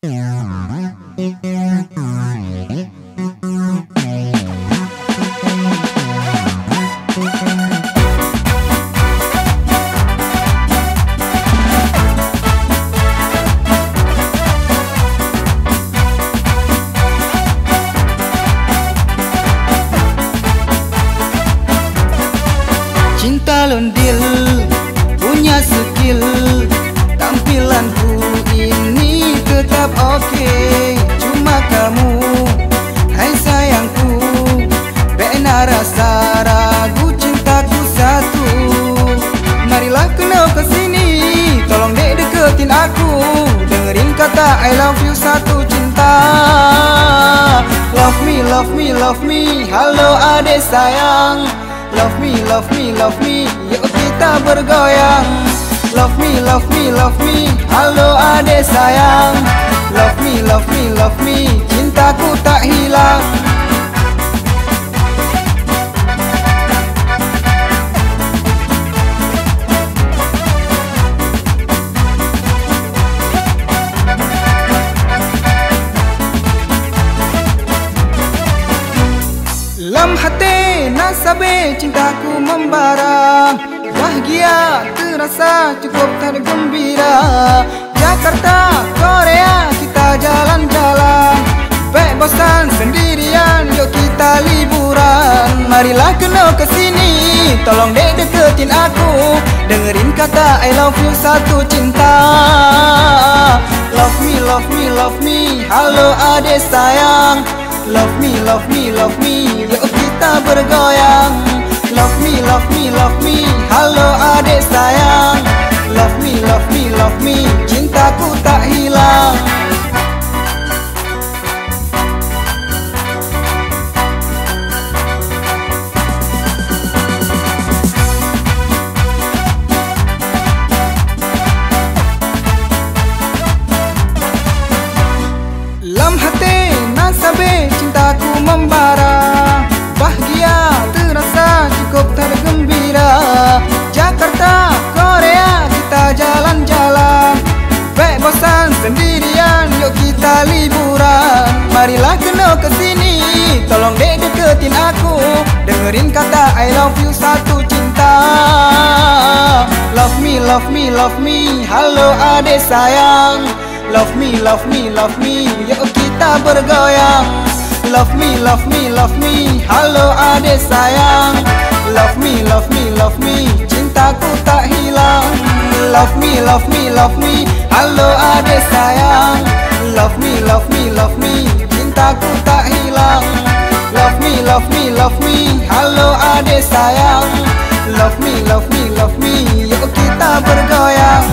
Cinta londil, punya skill, tampilanku ini tetap oke. Cuma kamu, hai sayangku, bena rasa ragu cintaku satu. Marilah kena kesini, tolong dek deketin aku, dengerin kata I love you satu cinta. Love me, love me, love me, halo adek sayang. Love me, love me, love me, yuk kita bergoyang. Love me, love me, love me, halo adek sayang. Love me, love me, love me, cintaku tak hilang. Lam hati nasabe cintaku membara, bahagia terasa cukup tergembira. Jakarta, Korea kita jalan-jalan, baik bosan sendirian yuk kita liburan. Marilah kena kesini, tolong dek deketin aku, dengerin kata I love you satu cinta. Love me, love me, love me, halo adek sayang. Love me, love me, love me, yuk kita bergoyang. Love me, love me, love me, halo adek sayang. Love me, love me, love me, cintaku tak hilang. Lam hati nasabe cintaku membara, bahagia terasa cukup tergembira. Jakarta, Korea kita jalan-jalan, baik bosan sendirian yuk kita liburan. Marilah kena kesini, tolong dek deketin aku, dengerin kata I love you satu cinta. Love me, love me, love me, halo adek sayang. Love me, love me, love me, yuk kita bergoyang. Love me, love me, love me, halo adek sayang. Love me, love me, love me, cintaku tak hilang. Love me, love me, love me, halo adek sayang. Love me, love me, love me, cintaku tak hilang. Love me, love me, love me, halo adek sayang. Love me, love me, love me, yuk kita bergoyang.